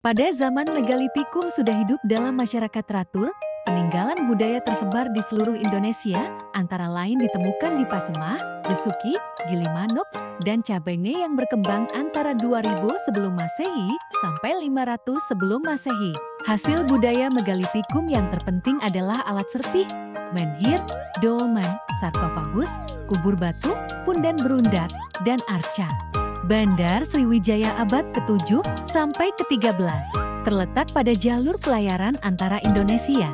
Pada zaman megalitikum sudah hidup dalam masyarakat teratur, peninggalan budaya tersebar di seluruh Indonesia, antara lain ditemukan di Pasemah, Besuki, Gilimanuk, dan Cabenge yang berkembang antara 2000 sebelum Masehi sampai 500 sebelum Masehi. Hasil budaya megalitikum yang terpenting adalah alat serpih, menhir, dolmen, sarkofagus, kubur batu, punden berundak, dan arca. Bandar Sriwijaya abad ke-7 sampai ke-13 terletak pada jalur pelayaran antara Indonesia,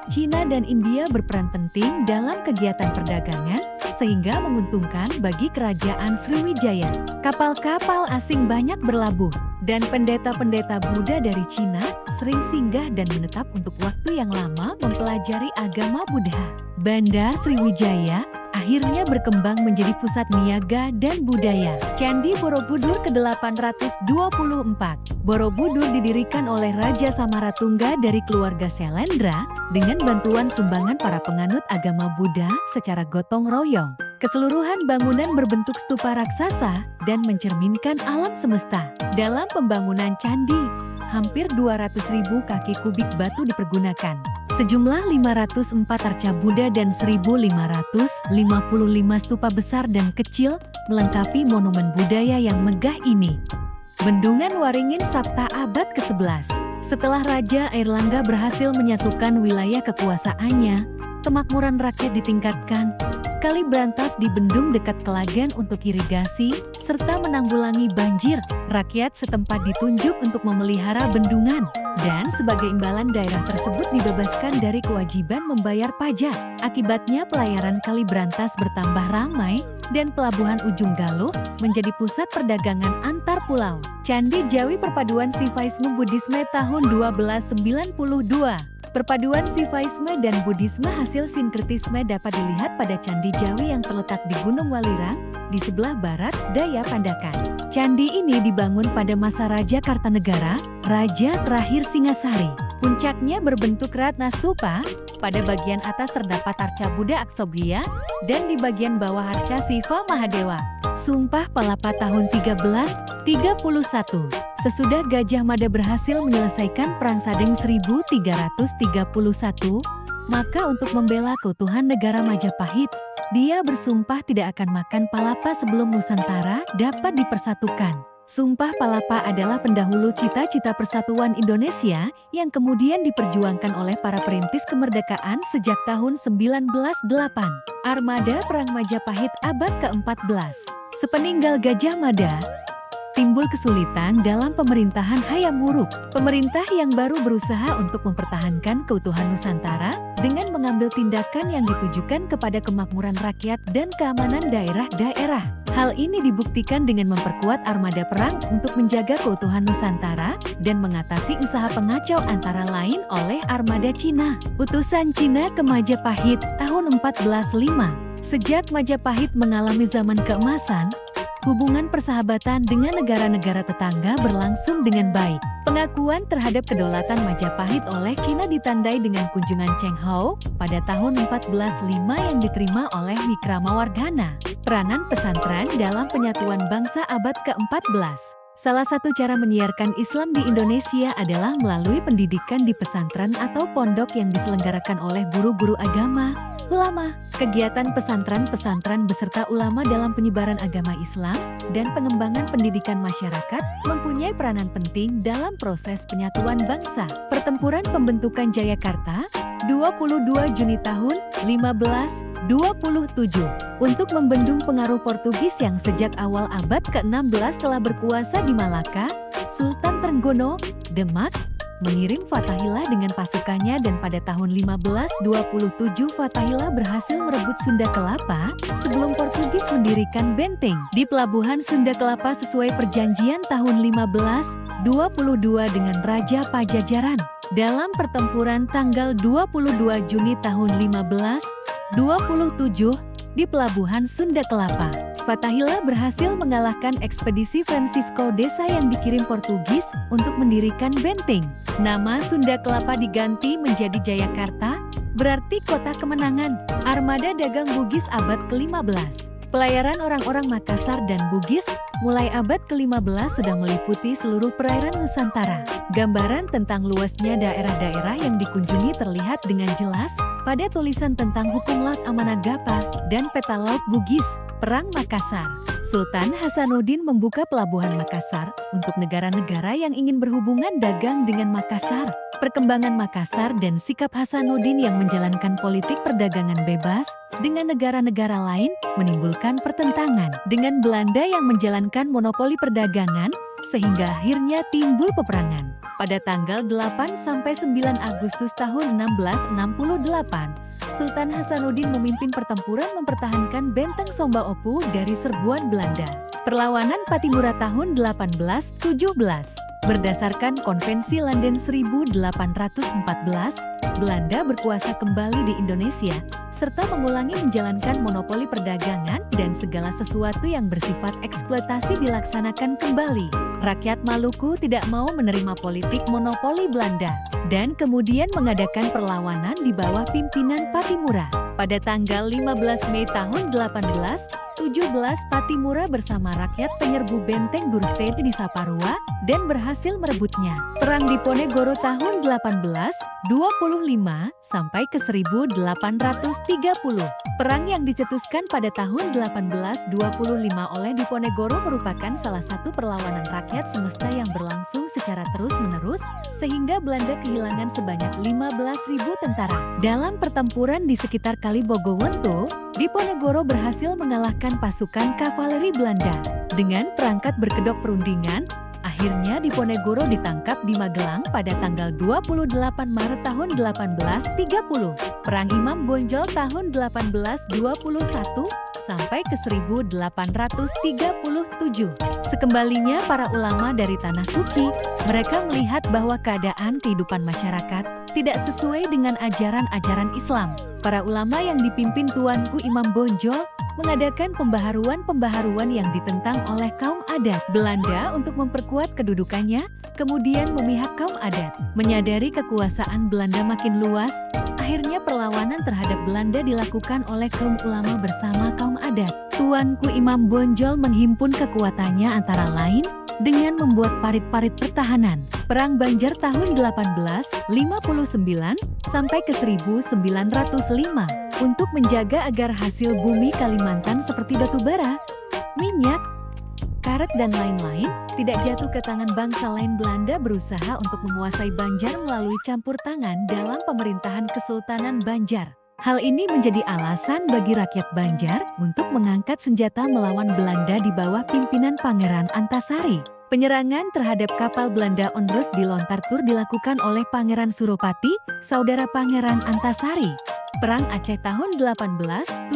Cina dan India berperan penting dalam kegiatan perdagangan sehingga menguntungkan bagi kerajaan Sriwijaya. Kapal-kapal asing banyak berlabuh dan pendeta-pendeta Buddha dari Cina sering singgah dan menetap untuk waktu yang lama mempelajari agama Buddha. Bandar Sriwijaya akhirnya berkembang menjadi pusat niaga dan budaya. Candi Borobudur ke-824. Borobudur didirikan oleh Raja Samaratungga dari keluarga Selendra dengan bantuan sumbangan para penganut agama Buddha secara gotong royong. Keseluruhan bangunan berbentuk stupa raksasa dan mencerminkan alam semesta. Dalam pembangunan candi, hampir 200.000 kaki kubik batu dipergunakan. Sejumlah 504 arca Buddha dan 1.555 stupa besar dan kecil melengkapi monumen budaya yang megah ini. Bendungan Waringin Sapta abad ke-11. Setelah Raja Airlangga berhasil menyatukan wilayah kekuasaannya, kemakmuran rakyat ditingkatkan. Kali berantas dibendung dekat Kelagen untuk irigasi, serta menanggulangi banjir. Rakyat setempat ditunjuk untuk memelihara bendungan, dan sebagai imbalan daerah tersebut dibebaskan dari kewajiban membayar pajak. Akibatnya pelayaran Kali Berantas bertambah ramai, dan pelabuhan Ujung Galuh menjadi pusat perdagangan antar pulau. Candi Jawi Perpaduan Sivaisme Buddhisme tahun 1292. Perpaduan Sivaisme dan Buddhisme hasil sinkretisme dapat dilihat pada Candi Jawi yang terletak di Gunung Walirang, di sebelah barat daya Pandakan. Candi ini dibangun pada masa Raja Kartanegara, Raja terakhir Singasari. Puncaknya berbentuk Ratna Stupa, pada bagian atas terdapat arca Buddha Aksobhya, dan di bagian bawah arca Siva Mahadewa. Sumpah Palapa tahun 1331. Sesudah Gajah Mada berhasil menyelesaikan Perang Sadeng 1331, maka untuk membela keutuhan negara Majapahit, dia bersumpah tidak akan makan palapa sebelum Nusantara dapat dipersatukan. Sumpah Palapa adalah pendahulu cita-cita persatuan Indonesia yang kemudian diperjuangkan oleh para perintis kemerdekaan sejak tahun 1908. Armada Perang Majapahit abad ke-14. Sepeninggal Gajah Mada, timbul kesulitan dalam pemerintahan Hayam Wuruk. Pemerintah yang baru berusaha untuk mempertahankan keutuhan Nusantara dengan mengambil tindakan yang ditujukan kepada kemakmuran rakyat dan keamanan daerah-daerah. Hal ini dibuktikan dengan memperkuat armada perang untuk menjaga keutuhan Nusantara dan mengatasi usaha pengacau antara lain oleh armada Cina. Utusan Cina ke Majapahit tahun 1405. Sejak Majapahit mengalami zaman keemasan, hubungan persahabatan dengan negara-negara tetangga berlangsung dengan baik. Pengakuan terhadap kedaulatan Majapahit oleh Cina ditandai dengan kunjungan Cheng Ho pada tahun 1405 yang diterima oleh Wikramawardhana. Peranan pesantren dalam penyatuan bangsa abad ke-14. Salah satu cara menyiarkan Islam di Indonesia adalah melalui pendidikan di pesantren atau pondok yang diselenggarakan oleh guru-guru agama, ulama. Kegiatan pesantren-pesantren beserta ulama dalam penyebaran agama Islam dan pengembangan pendidikan masyarakat mempunyai peranan penting dalam proses penyatuan bangsa. Pertempuran pembentukan Jayakarta, 22 Juni tahun 1527, untuk membendung pengaruh Portugis yang sejak awal abad ke-16 telah berkuasa di Malaka, Sultan Trenggono, Demak, mengirim Fathahillah dengan pasukannya dan pada tahun 1527 Fathahillah berhasil merebut Sunda Kelapa sebelum Portugis mendirikan benteng di pelabuhan Sunda Kelapa sesuai perjanjian tahun 1522 dengan Raja Pajajaran. Dalam pertempuran tanggal 22 Juni tahun 1527 di pelabuhan Sunda Kelapa, Fathahillah berhasil mengalahkan ekspedisi Francisco Desa yang dikirim Portugis untuk mendirikan benteng. Nama Sunda Kelapa diganti menjadi Jayakarta, berarti kota kemenangan. Armada dagang Bugis abad ke-15. Pelayaran orang-orang Makassar dan Bugis mulai abad ke-15 sudah meliputi seluruh perairan Nusantara. Gambaran tentang luasnya daerah-daerah yang dikunjungi terlihat dengan jelas pada tulisan tentang hukum laut Amanagapa dan peta laut Bugis, Perang Makassar. Sultan Hasanuddin membuka pelabuhan Makassar untuk negara-negara yang ingin berhubungan dagang dengan Makassar. Perkembangan Makassar dan sikap Hasanuddin yang menjalankan politik perdagangan bebas dengan negara-negara lain menimbulkan pertentangan dengan Belanda yang menjalankan monopoli perdagangan sehingga akhirnya timbul peperangan. Pada tanggal 8–9 Agustus tahun 1668, Sultan Hasanuddin memimpin pertempuran mempertahankan benteng Somba Opu dari serbuan Belanda. Perlawanan Pattimura tahun 1817. Berdasarkan Konvensi London 1814, Belanda berkuasa kembali di Indonesia, serta mengulangi menjalankan monopoli perdagangan dan segala sesuatu yang bersifat eksploitasi dilaksanakan kembali. Rakyat Maluku tidak mau menerima politik monopoli Belanda, dan kemudian mengadakan perlawanan di bawah pimpinan Pattimura. Pada tanggal 15 Mei tahun 1817, Pattimura bersama rakyat penyerbu benteng Durstede di Saparua dan berhasil merebutnya. Perang Diponegoro tahun 1825 sampai ke 1830. Perang yang dicetuskan pada tahun 1825 oleh Diponegoro merupakan salah satu perlawanan rakyat semesta yang berlangsung secara terus-menerus, sehingga Belanda kehilangan sebanyak 15.000 tentara. Dalam pertempuran di sekitar Kali Bogowonto, Diponegoro berhasil mengalahkan pasukan kavaleri Belanda. Dengan perangkat berkedok perundingan, akhirnya Diponegoro ditangkap di Magelang pada tanggal 28 Maret tahun 1830. Perang Imam Bonjol tahun 1821 sampai ke 1837. Sekembalinya para ulama dari Tanah Suci, mereka melihat bahwa keadaan kehidupan masyarakat tidak sesuai dengan ajaran-ajaran Islam. Para ulama yang dipimpin Tuanku Imam Bonjol mengadakan pembaharuan-pembaharuan yang ditentang oleh kaum adat. Belanda untuk memperkuat kedudukannya, kemudian memihak kaum adat. Menyadari kekuasaan Belanda makin luas, akhirnya perlawanan terhadap Belanda dilakukan oleh kaum ulama bersama kaum adat. Tuanku Imam Bonjol menghimpun kekuatannya antara lain dengan membuat parit-parit pertahanan. Perang Banjar tahun 1859 sampai ke 1905 untuk menjaga agar hasil bumi Kalimantan seperti batu bara, minyak, karet dan lain-lain tidak jatuh ke tangan bangsa lain. Belanda berusaha untuk menguasai Banjar melalui campur tangan dalam pemerintahan Kesultanan Banjar. Hal ini menjadi alasan bagi rakyat Banjar untuk mengangkat senjata melawan Belanda di bawah pimpinan Pangeran Antasari. Penyerangan terhadap kapal Belanda Onrus di Lontartur dilakukan oleh Pangeran Suropati, saudara Pangeran Antasari. Perang Aceh tahun 1873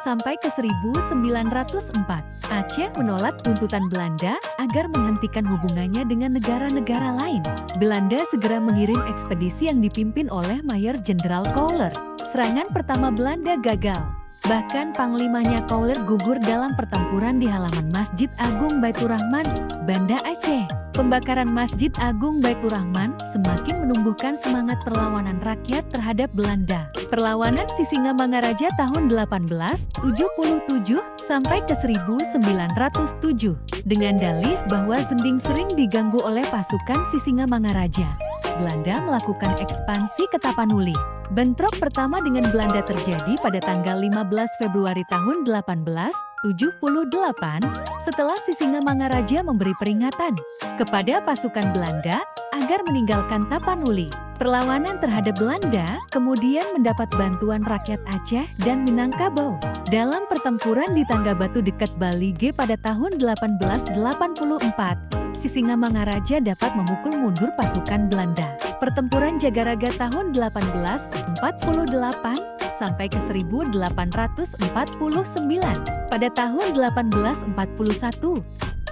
sampai ke 1904. Aceh menolak tuntutan Belanda agar menghentikan hubungannya dengan negara-negara lain. Belanda segera mengirim ekspedisi yang dipimpin oleh Mayor Jenderal Kouler. Serangan pertama Belanda gagal. Bahkan panglimanya Kouler gugur dalam pertempuran di halaman Masjid Agung Baitur Rahman, Banda Aceh. Pembakaran Masjid Agung Baitur Rahman semakin menumbuhkan semangat perlawanan rakyat terhadap Belanda. Perlawanan Sisingamangaraja tahun 1877 sampai ke 1907 dengan dalih bahwa Zending sering diganggu oleh pasukan Sisingamangaraja. Belanda melakukan ekspansi ke Tapanuli. Bentrok pertama dengan Belanda terjadi pada tanggal 15 Februari tahun 1878 setelah Sisingamangaraja memberi peringatan kepada pasukan Belanda agar meninggalkan Tapanuli. Perlawanan terhadap Belanda kemudian mendapat bantuan rakyat Aceh dan Minangkabau. Dalam pertempuran di Tangga Batu dekat Balige pada tahun 1884, Sisingamangaraja dapat memukul mundur pasukan Belanda. Pertempuran Jagaraga tahun 1848 sampai ke 1849. Pada tahun 1841,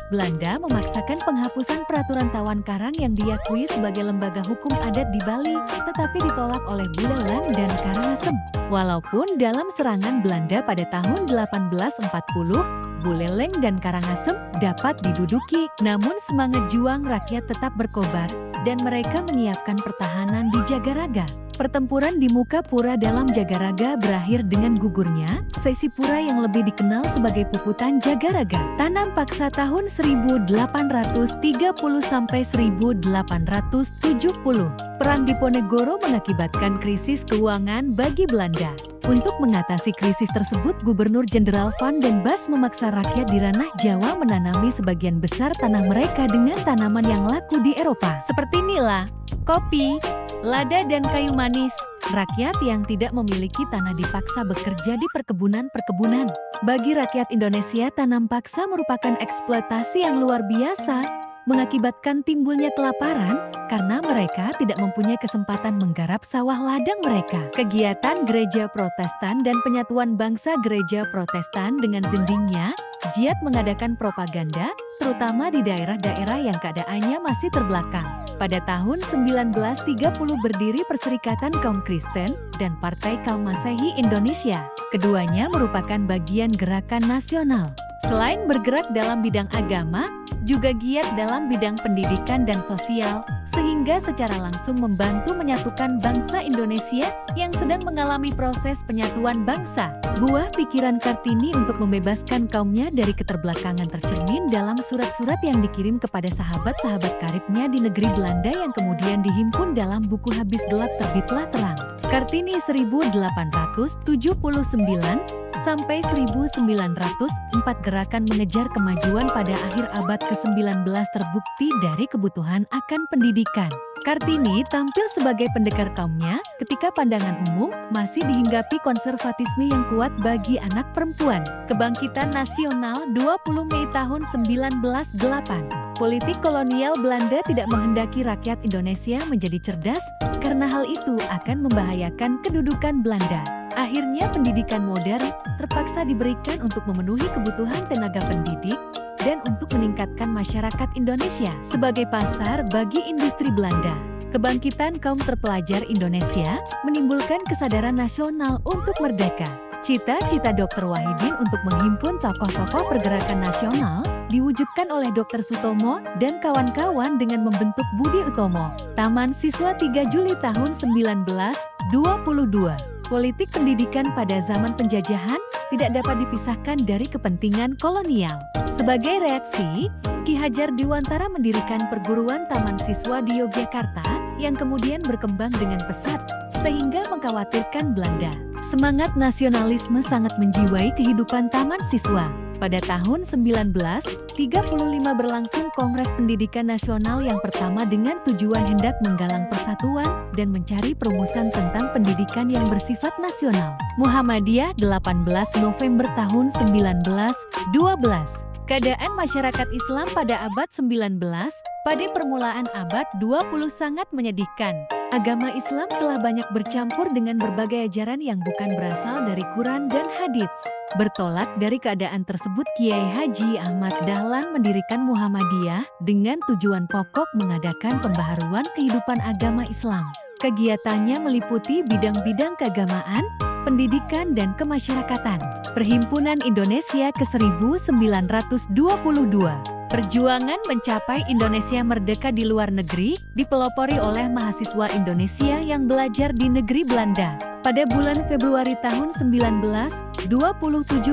Belanda memaksakan penghapusan peraturan Tawan Karang yang diakui sebagai lembaga hukum adat di Bali, tetapi ditolak oleh Buleleng dan Karangasem. Walaupun dalam serangan Belanda pada tahun 1840, Buleleng dan Karangasem dapat diduduki, namun semangat juang rakyat tetap berkobar dan mereka menyiapkan pertahanan di Jagaraga. Pertempuran di muka pura dalam Jagaraga berakhir dengan gugurnya Sesi Pura yang lebih dikenal sebagai Puputan Jagaraga. Tanam Paksa tahun 1830 sampai 1870. Perang Diponegoro mengakibatkan krisis keuangan bagi Belanda. Untuk mengatasi krisis tersebut, Gubernur Jenderal Van den Bos memaksa rakyat di ranah Jawa menanami sebagian besar tanah mereka dengan tanaman yang laku di Eropa. Seperti nila, kopi, lada dan kayu manis. Rakyat yang tidak memiliki tanah dipaksa bekerja di perkebunan-perkebunan. Bagi rakyat Indonesia, tanam paksa merupakan eksploitasi yang luar biasa, mengakibatkan timbulnya kelaparan karena mereka tidak mempunyai kesempatan menggarap sawah ladang mereka. Kegiatan Gereja Protestan dan Penyatuan Bangsa Gereja Protestan dengan zendingnya giat mengadakan propaganda, terutama di daerah-daerah yang keadaannya masih terbelakang. Pada tahun 1930 berdiri Perserikatan Kaum Kristen dan Partai Kaum Masehi Indonesia. Keduanya merupakan bagian gerakan nasional. Selain bergerak dalam bidang agama, juga giat dalam bidang pendidikan dan sosial, sehingga secara langsung membantu menyatukan bangsa Indonesia yang sedang mengalami proses penyatuan bangsa. Buah pikiran Kartini untuk membebaskan kaumnya dari keterbelakangan tercermin dalam surat-surat yang dikirim kepada sahabat-sahabat karibnya di negeri Belanda yang kemudian dihimpun dalam buku Habis Gelap Terbitlah Terang. Kartini 1879 sampai 1904 gerakan mengejar kemajuan pada akhir abad ke-19 terbukti dari kebutuhan akan pendidikan. Kartini tampil sebagai pendekar kaumnya ketika pandangan umum masih dihinggapi konservatisme yang kuat bagi anak perempuan. Kebangkitan Nasional 20 Mei tahun 1908. Politik kolonial Belanda tidak menghendaki rakyat Indonesia menjadi cerdas karena hal itu akan membahayakan kedudukan Belanda. Akhirnya pendidikan modern terpaksa diberikan untuk memenuhi kebutuhan tenaga pendidik dan untuk meningkatkan masyarakat Indonesia sebagai pasar bagi industri Belanda. Kebangkitan kaum terpelajar Indonesia menimbulkan kesadaran nasional untuk merdeka. Cita-cita Dr. Wahidin untuk menghimpun tokoh-tokoh pergerakan nasional diwujudkan oleh Dr. Sutomo dan kawan-kawan dengan membentuk Budi Utomo. Taman Siswa 3 Juli tahun 1922. Politik pendidikan pada zaman penjajahan tidak dapat dipisahkan dari kepentingan kolonial. Sebagai reaksi, Ki Hajar Dewantara mendirikan perguruan Taman Siswa di Yogyakarta yang kemudian berkembang dengan pesat sehingga mengkhawatirkan Belanda. Semangat nasionalisme sangat menjiwai kehidupan Taman Siswa. Pada tahun 1935 berlangsung Kongres Pendidikan Nasional yang pertama dengan tujuan hendak menggalang persatuan dan mencari perumusan tentang pendidikan yang bersifat nasional. Muhammadiyah 18 November tahun 1912. Keadaan masyarakat Islam pada abad 19, pada permulaan abad 20 sangat menyedihkan. Agama Islam telah banyak bercampur dengan berbagai ajaran yang bukan berasal dari Quran dan Hadits. Bertolak dari keadaan tersebut, Kiai Haji Ahmad Dahlan mendirikan Muhammadiyah dengan tujuan pokok mengadakan pembaharuan kehidupan agama Islam. Kegiatannya meliputi bidang-bidang keagamaan, pendidikan dan kemasyarakatan. Perhimpunan Indonesia ke-1922. Perjuangan mencapai Indonesia merdeka di luar negeri dipelopori oleh mahasiswa Indonesia yang belajar di negeri Belanda. Pada bulan Februari tahun 1927,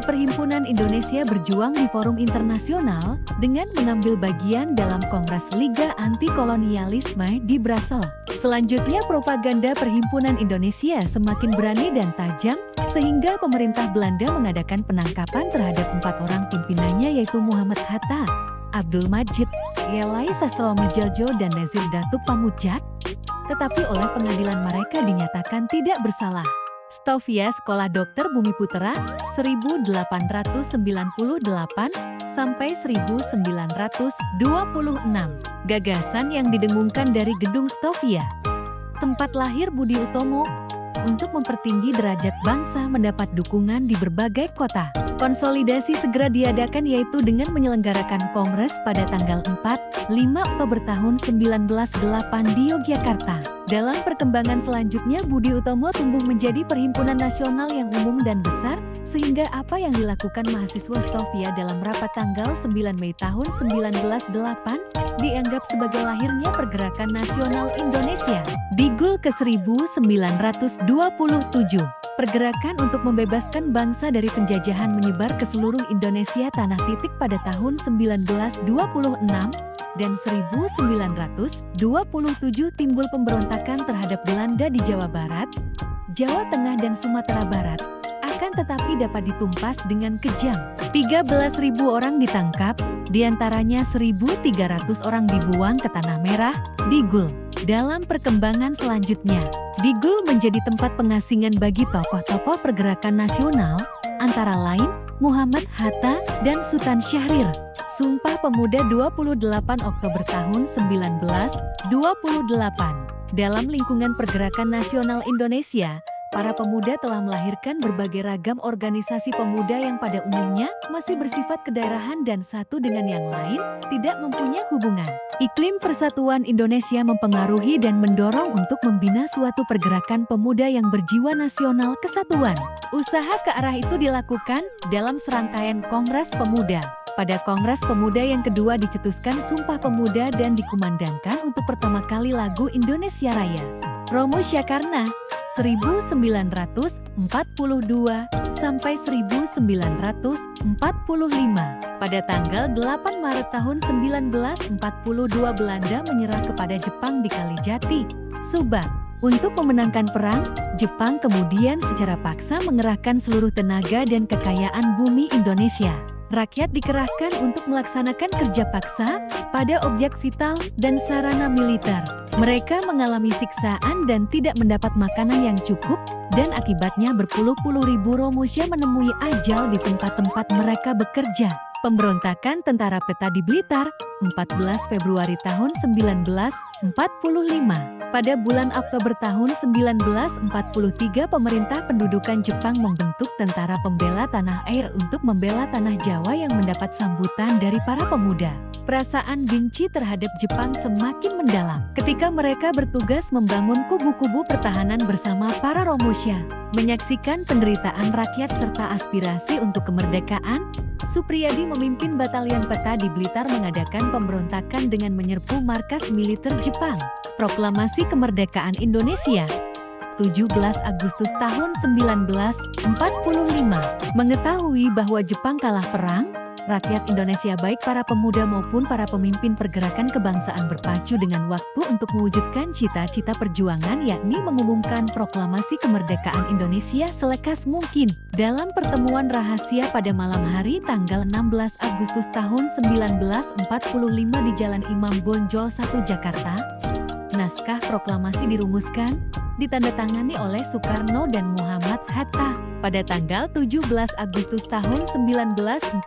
Perhimpunan Indonesia berjuang di forum internasional dengan mengambil bagian dalam Kongres Liga Anti-Kolonialisme di Brussels. Selanjutnya, propaganda Perhimpunan Indonesia semakin berani dan tajam, sehingga pemerintah Belanda mengadakan penangkapan terhadap 4 orang pimpinannya, yaitu Muhammad Hatta, Abdul Majid, Yelai Sastroamidjojo dan Nazir Datuk Pamuja, tetapi oleh pengadilan mereka dinyatakan tidak bersalah. Stovia Sekolah Dokter Bumiputra 1898 sampai 1926. Gagasan yang didengungkan dari Gedung Stovia, tempat lahir Budi Utomo, untuk mempertinggi derajat bangsa mendapat dukungan di berbagai kota. Konsolidasi segera diadakan, yaitu dengan menyelenggarakan kongres pada tanggal 4-5 Oktober tahun 1908 di Yogyakarta. Dalam perkembangan selanjutnya, Budi Utomo tumbuh menjadi perhimpunan nasional yang umum dan besar, sehingga apa yang dilakukan mahasiswa Stovia dalam rapat tanggal 9 Mei tahun 1908 dianggap sebagai lahirnya pergerakan nasional Indonesia. Di GUL ke-1927, pergerakan untuk membebaskan bangsa dari penjajahan menyebar ke seluruh Indonesia tanah titik pada tahun 1926 dan 1927 timbul pemberontakan terhadap Belanda di Jawa Barat, Jawa Tengah dan Sumatera Barat. Akan tetapi dapat ditumpas dengan kejam. 13.000 orang ditangkap, diantaranya 1.300 orang dibuang ke Tanah Merah, di GUL. Dalam perkembangan selanjutnya, di GUL menjadi tempat pengasingan bagi tokoh-tokoh pergerakan nasional, antara lain Muhammad Hatta dan Sultan Syahrir. Sumpah Pemuda 28 Oktober tahun 1928. Dalam lingkungan pergerakan nasional Indonesia, para pemuda telah melahirkan berbagai ragam organisasi pemuda yang pada umumnya masih bersifat kedaerahan dan satu dengan yang lain tidak mempunyai hubungan. Iklim persatuan Indonesia mempengaruhi dan mendorong untuk membina suatu pergerakan pemuda yang berjiwa nasional kesatuan. Usaha ke arah itu dilakukan dalam serangkaian Kongres Pemuda. Pada Kongres Pemuda yang kedua dicetuskan Sumpah Pemuda dan dikumandangkan untuk pertama kali lagu Indonesia Raya. Romo Syakarna 1942 sampai 1945. Pada tanggal 8 Maret tahun 1942 Belanda menyerah kepada Jepang di Kalijati, Subang. Untuk memenangkan perang, Jepang kemudian secara paksa mengerahkan seluruh tenaga dan kekayaan bumi Indonesia. Rakyat dikerahkan untuk melaksanakan kerja paksa pada objek vital dan sarana militer. Mereka mengalami siksaan dan tidak mendapat makanan yang cukup, dan akibatnya berpuluh-puluh ribu Romusha menemui ajal di tempat-tempat mereka bekerja. Pemberontakan Tentara Peta di Blitar, 14 Februari tahun 1945. Pada bulan Oktober tahun 1943, pemerintah pendudukan Jepang membentuk Tentara Pembela Tanah Air untuk membela Tanah Jawa yang mendapat sambutan dari para pemuda. Perasaan benci terhadap Jepang semakin mendalam ketika mereka bertugas membangun kubu-kubu pertahanan bersama para Romusha. Menyaksikan penderitaan rakyat serta aspirasi untuk kemerdekaan, Supriyadi memimpin Batalion Peta di Blitar mengadakan pemberontakan dengan menyerbu markas militer Jepang. Proklamasi Kemerdekaan Indonesia 17 Agustus tahun 1945. Mengetahui bahwa Jepang kalah perang, rakyat Indonesia baik para pemuda maupun para pemimpin pergerakan kebangsaan berpacu dengan waktu untuk mewujudkan cita-cita perjuangan, yakni mengumumkan proklamasi kemerdekaan Indonesia selekas mungkin. Dalam pertemuan rahasia pada malam hari tanggal 16 Agustus tahun 1945 di Jalan Imam Bonjol 1 Jakarta, naskah proklamasi dirumuskan, ditandatangani oleh Soekarno dan Muhammad Hatta. Pada tanggal 17 Agustus tahun 1945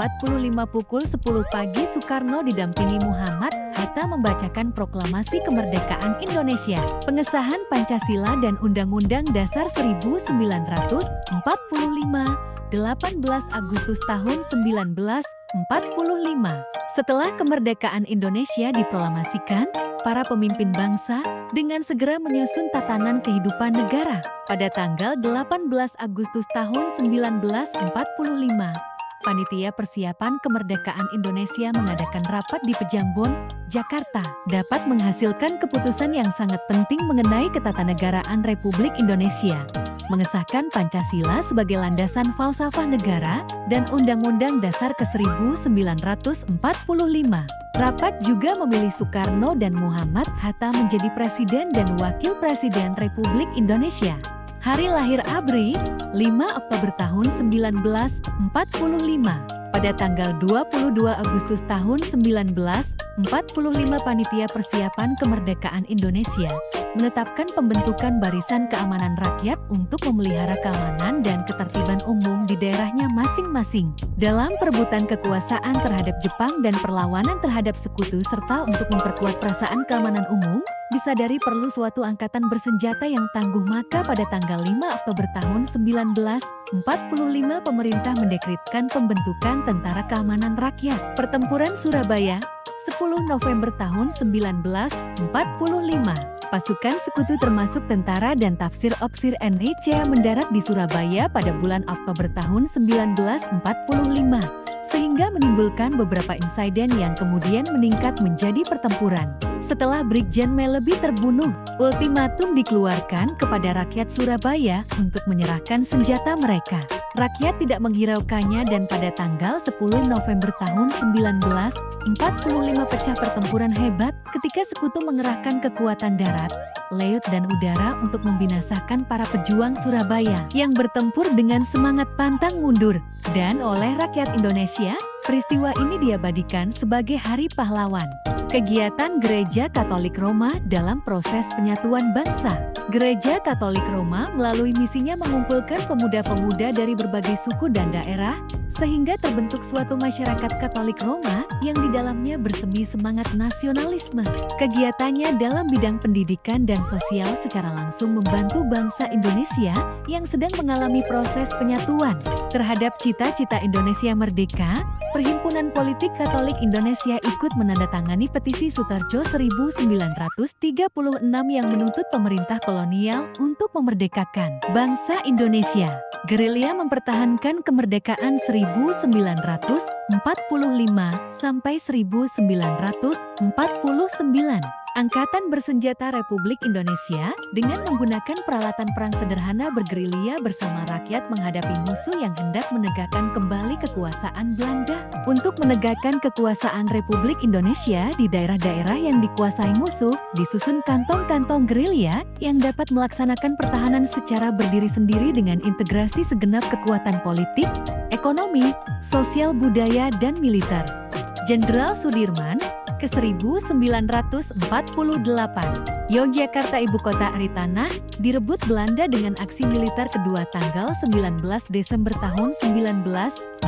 pukul 10 pagi, Soekarno didampingi Muhammad Hatta membacakan proklamasi kemerdekaan Indonesia, pengesahan Pancasila dan Undang-Undang Dasar 1945, 18 Agustus tahun 1945. Setelah kemerdekaan Indonesia diproklamasikan, para pemimpin bangsa dengan segera menyusun tatanan kehidupan negara. Pada tanggal 18 Agustus tahun 1945, Panitia Persiapan Kemerdekaan Indonesia mengadakan rapat di Pejambon, Jakarta, dapat menghasilkan keputusan yang sangat penting mengenai ketatanegaraan Republik Indonesia, mengesahkan Pancasila sebagai landasan falsafah negara dan Undang-Undang Dasar ke-1945. Rapat juga memilih Soekarno dan Muhammad Hatta menjadi Presiden dan Wakil Presiden Republik Indonesia. Hari lahir ABRI, 5 Oktober tahun 1945. Pada tanggal 22 Agustus tahun 1945, Panitia Persiapan Kemerdekaan Indonesia menetapkan pembentukan Barisan Keamanan Rakyat untuk memelihara keamanan dan ketertiban umum di daerahnya masing-masing. Dalam perebutan kekuasaan terhadap Jepang dan perlawanan terhadap sekutu serta untuk memperkuat perasaan keamanan umum, disadari perlu suatu angkatan bersenjata yang tangguh, maka pada tanggal 5 Oktober tahun 1945 pemerintah mendekretkan pembentukan Tentara Keamanan Rakyat. Pertempuran Surabaya, 10 November tahun 1945. Pasukan sekutu termasuk tentara dan tafsir Opsir NECA mendarat di Surabaya pada bulan Oktober tahun 1945, sehingga menimbulkan beberapa insiden yang kemudian meningkat menjadi pertempuran. Setelah Brigjen Melebi terbunuh, ultimatum dikeluarkan kepada rakyat Surabaya untuk menyerahkan senjata mereka. Rakyat tidak menghiraukannya dan pada tanggal 10 November tahun 1945 pecah pertempuran hebat ketika sekutu mengerahkan kekuatan darat, laut dan udara untuk membinasakan para pejuang Surabaya yang bertempur dengan semangat pantang mundur. Dan oleh rakyat Indonesia, peristiwa ini diabadikan sebagai Hari Pahlawan. Kegiatan Gereja Katolik Roma dalam proses penyatuan bangsa. Gereja Katolik Roma melalui misinya mengumpulkan pemuda-pemuda dari berbagai suku dan daerah, sehingga terbentuk suatu masyarakat Katolik Roma yang di dalamnya bersemi semangat nasionalisme. Kegiatannya dalam bidang pendidikan dan sosial secara langsung membantu bangsa Indonesia yang sedang mengalami proses penyatuan. Terhadap cita-cita Indonesia merdeka, Perhimpunan Politik Katolik Indonesia ikut menandatangani petisi Sutarjo 1936 yang menuntut pemerintah kolonial untuk memerdekakan bangsa Indonesia. Gerilya mempertahankan kemerdekaan 1945 sampai 1949. Angkatan Bersenjata Republik Indonesia dengan menggunakan peralatan perang sederhana bergerilya bersama rakyat menghadapi musuh yang hendak menegakkan kembali kekuasaan Belanda. Untuk menegakkan kekuasaan Republik Indonesia di daerah-daerah yang dikuasai musuh, disusun kantong-kantong gerilya yang dapat melaksanakan pertahanan secara berdiri sendiri dengan integrasi segenap kekuatan politik, ekonomi, sosial budaya, dan militer. Jenderal Sudirman ke-1948. Yogyakarta ibu kota Aritanah direbut Belanda dengan aksi militer kedua tanggal 19 Desember tahun 1948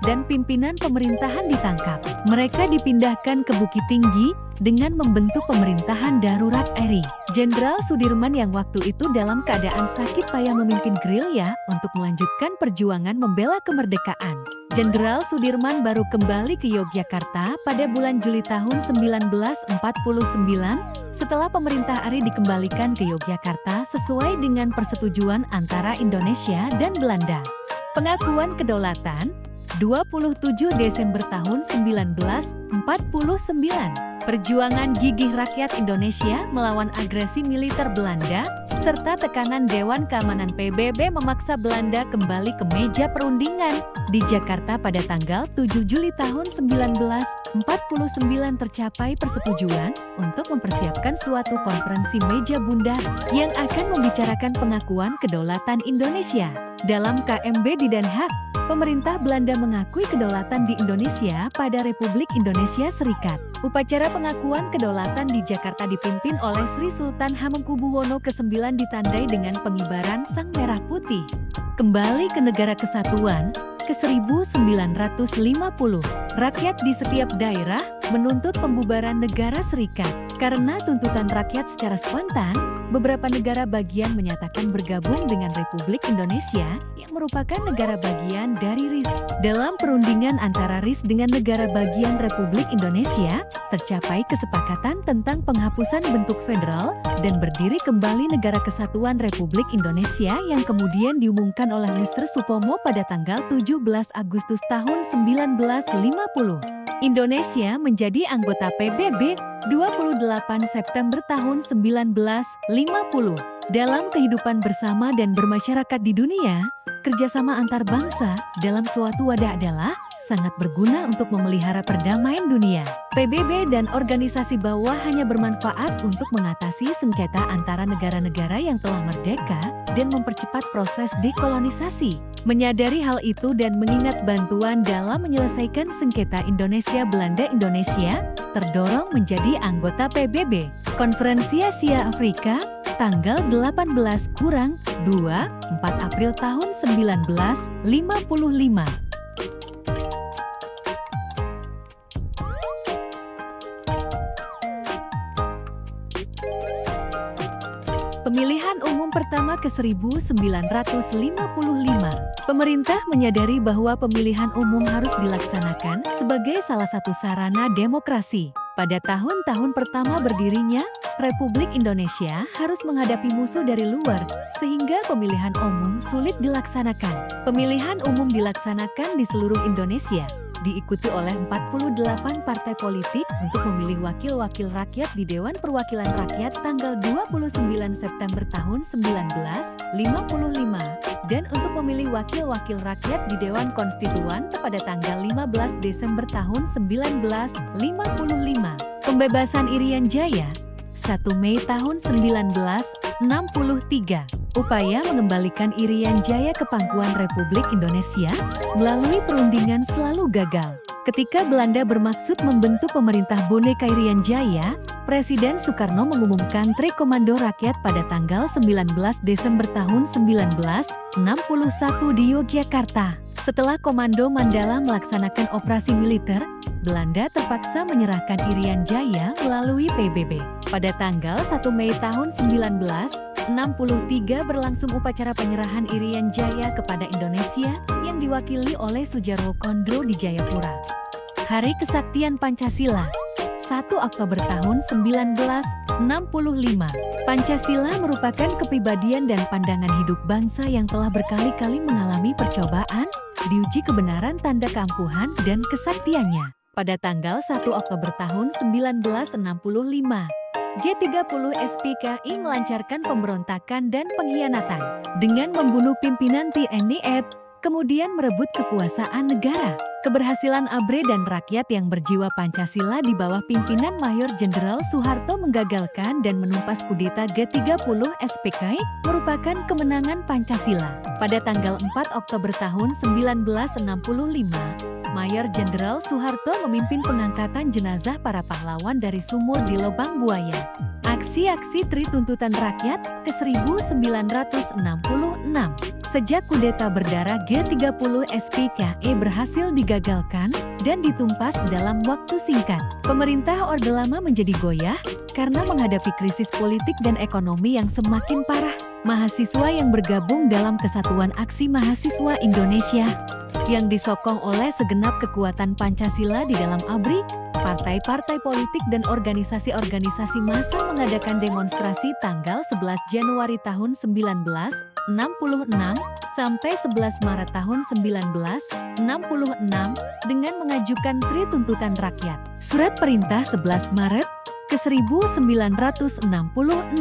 dan pimpinan pemerintahan ditangkap. Mereka dipindahkan ke Bukit Tinggi dengan membentuk pemerintahan darurat RI. Jenderal Sudirman yang waktu itu dalam keadaan sakit payah memimpin gerilya untuk melanjutkan perjuangan membela kemerdekaan. Jenderal Sudirman baru kembali ke Yogyakarta pada bulan Juli tahun 1949 setelah pemerintah RI dikembalikan ke Yogyakarta sesuai dengan persetujuan antara Indonesia dan Belanda. Pengakuan kedaulatan 27 Desember tahun 1949. Perjuangan gigih rakyat Indonesia melawan agresi militer Belanda serta tekanan Dewan Keamanan PBB memaksa Belanda kembali ke meja perundingan di Jakarta pada tanggal 7 Juli tahun 1949 tercapai persetujuan untuk mempersiapkan suatu konferensi meja bundar yang akan membicarakan pengakuan kedaulatan Indonesia. Dalam KMB di Den Haag, pemerintah Belanda mengakui kedaulatan di Indonesia pada Republik Indonesia Serikat. Upacara pengakuan kedaulatan di Jakarta dipimpin oleh Sri Sultan Hamengkubuwono ke-9 ditandai dengan pengibaran Sang Merah Putih. Kembali ke negara kesatuan, ke-1950, rakyat di setiap daerah menuntut pembubaran negara serikat. Karena tuntutan rakyat secara spontan, beberapa negara bagian menyatakan bergabung dengan Republik Indonesia yang merupakan negara bagian dari RIS. Dalam perundingan antara RIS dengan negara bagian Republik Indonesia, tercapai kesepakatan tentang penghapusan bentuk federal dan berdiri kembali Negara Kesatuan Republik Indonesia yang kemudian diumumkan oleh Mr. Supomo pada tanggal 17 Agustus tahun 1950. Indonesia menjadi anggota PBB 28 September tahun 1950. Dalam kehidupan bersama dan bermasyarakat di dunia, kerjasama antar bangsa dalam suatu wadah adalah sangat berguna untuk memelihara perdamaian dunia. PBB dan organisasi bawah hanya bermanfaat untuk mengatasi sengketa antara negara-negara yang telah merdeka dan mempercepat proses dekolonisasi. Menyadari hal itu dan mengingat bantuan dalam menyelesaikan sengketa Indonesia-Belanda-Indonesia, terdorong menjadi anggota PBB. Konferensi Asia Afrika, tanggal 18-2, 4 April tahun 1955. Pemilihan umum pertama ke-1955. Pemerintah menyadari bahwa pemilihan umum harus dilaksanakan sebagai salah satu sarana demokrasi. Pada tahun-tahun pertama berdirinya, Republik Indonesia harus menghadapi musuh dari luar, sehingga pemilihan umum sulit dilaksanakan. Pemilihan umum dilaksanakan di seluruh Indonesia, diikuti oleh 48 partai politik untuk memilih wakil-wakil rakyat di Dewan Perwakilan Rakyat tanggal 29 September tahun 1955 dan untuk memilih wakil-wakil rakyat di Dewan Konstituan pada tanggal 15 Desember tahun 1955. Pembebasan Irian Jaya 1 Mei tahun 1963. Upaya mengembalikan Irian Jaya ke pangkuan Republik Indonesia melalui perundingan selalu gagal. Ketika Belanda bermaksud membentuk pemerintah boneka Irian Jaya, Presiden Soekarno mengumumkan Tri Komando Rakyat pada tanggal 19 Desember tahun 1961 di Yogyakarta. Setelah Komando Mandala melaksanakan operasi militer, Belanda terpaksa menyerahkan Irian Jaya melalui PBB. Pada tanggal 1 Mei tahun 1963 berlangsung upacara penyerahan Irian Jaya kepada Indonesia yang diwakili oleh Sujarwo Kondro di Jayapura. Hari Kesaktian Pancasila 1 Oktober tahun 1965. Pancasila merupakan kepribadian dan pandangan hidup bangsa yang telah berkali-kali mengalami percobaan, diuji kebenaran tanda keampuhan dan kesaktiannya. Pada tanggal 1 Oktober tahun 1965, G30 SPKI melancarkan pemberontakan dan pengkhianatan dengan membunuh pimpinan TNI AD, kemudian merebut kekuasaan negara. Keberhasilan ABRI dan rakyat yang berjiwa Pancasila di bawah pimpinan Mayor Jenderal Soeharto menggagalkan dan menumpas kudeta G30 SPKI merupakan kemenangan Pancasila. Pada tanggal 4 Oktober tahun 1965, Mayor Jenderal Soeharto memimpin pengangkatan jenazah para pahlawan dari sumur di Lobang Buaya. Aksi-aksi Tri Tuntutan Rakyat ke-1966. Sejak kudeta berdarah G30 SPKI berhasil digagalkan dan ditumpas dalam waktu singkat. Pemerintah Orde Lama menjadi goyah karena menghadapi krisis politik dan ekonomi yang semakin parah. Mahasiswa yang bergabung dalam Kesatuan Aksi Mahasiswa Indonesia yang disokong oleh segenap kekuatan Pancasila di dalam ABRI, partai-partai politik dan organisasi-organisasi massa mengadakan demonstrasi tanggal 11 Januari tahun 1966 sampai 11 Maret tahun 1966 dengan mengajukan Tri Tuntutan Rakyat. Surat Perintah 11 Maret ke-1966.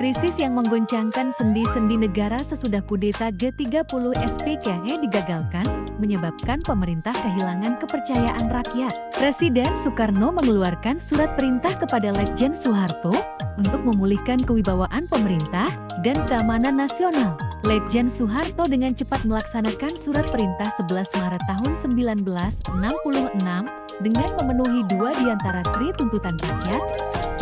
Krisis yang menggoncangkan sendi-sendi negara sesudah kudeta G30 SPKI digagalkan, menyebabkan pemerintah kehilangan kepercayaan rakyat. Presiden Soekarno mengeluarkan surat perintah kepada Letjen Soeharto untuk memulihkan kewibawaan pemerintah dan keamanan nasional. Letjen Soeharto dengan cepat melaksanakan surat perintah 11 Maret tahun 1966 dengan memenuhi dua di antara Tri Tuntutan Rakyat,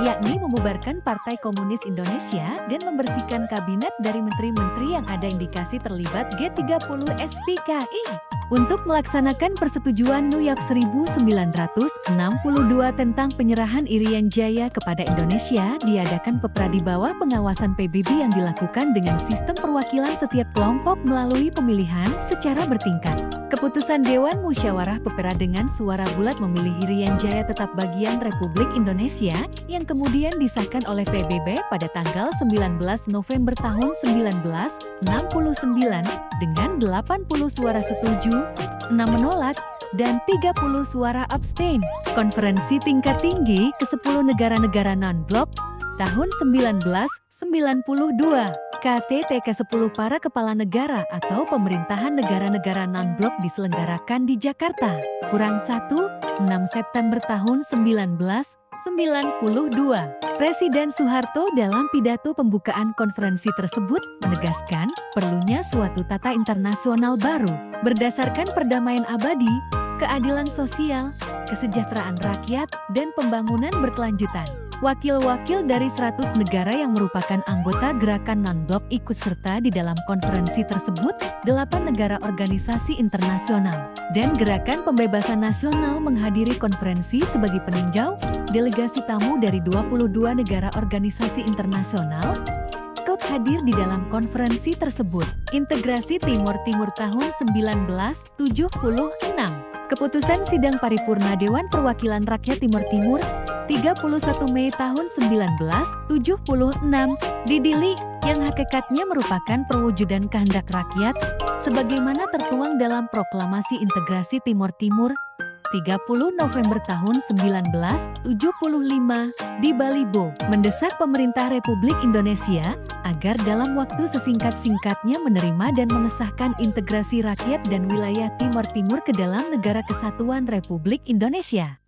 yakni membubarkan Partai Komunis Indonesia dan membersihkan kabinet dari menteri-menteri yang ada indikasi terlibat G30 SPKI. Untuk melaksanakan persetujuan New York 1962 tentang penyerahan Irian Jaya kepada Indonesia, diadakan pepra di bawah pengawasan PBB yang dilakukan dengan sistem perwakilan setiap kelompok melalui pemilihan secara bertingkat. Keputusan Dewan Musyawarah Pepera dengan suara bulat memilih Irian Jaya tetap bagian Republik Indonesia yang kemudian disahkan oleh PBB pada tanggal 19 November tahun 1969 dengan 80 suara setuju, 6 menolak, dan 30 suara abstain. Konferensi tingkat tinggi ke-10 negara-negara non-blok tahun 1992. KTT ke-10 para kepala negara atau pemerintahan negara-negara non-blok diselenggarakan di Jakarta. Kurang 1, 6 September tahun 1992. Presiden Soeharto dalam pidato pembukaan konferensi tersebut menegaskan perlunya suatu tata internasional baru berdasarkan perdamaian abadi, keadilan sosial, kesejahteraan rakyat, dan pembangunan berkelanjutan. Wakil-wakil dari 100 negara yang merupakan anggota gerakan non-blok ikut serta di dalam konferensi tersebut, 8 negara organisasi internasional, dan Gerakan Pembebasan Nasional menghadiri konferensi sebagai peninjau. Delegasi tamu dari 22 negara organisasi internasional ikut hadir di dalam konferensi tersebut. Integrasi Timur Timur tahun 1976. Keputusan Sidang Paripurna Dewan Perwakilan Rakyat Timor Timur 31 Mei tahun 1976 di Dili yang hakikatnya merupakan perwujudan kehendak rakyat sebagaimana tertuang dalam Proklamasi Integrasi Timor Timur 30 November tahun 1975 di Balibo, mendesak pemerintah Republik Indonesia agar dalam waktu sesingkat-singkatnya menerima dan mengesahkan integrasi rakyat dan wilayah Timor Timur ke dalam Negara Kesatuan Republik Indonesia.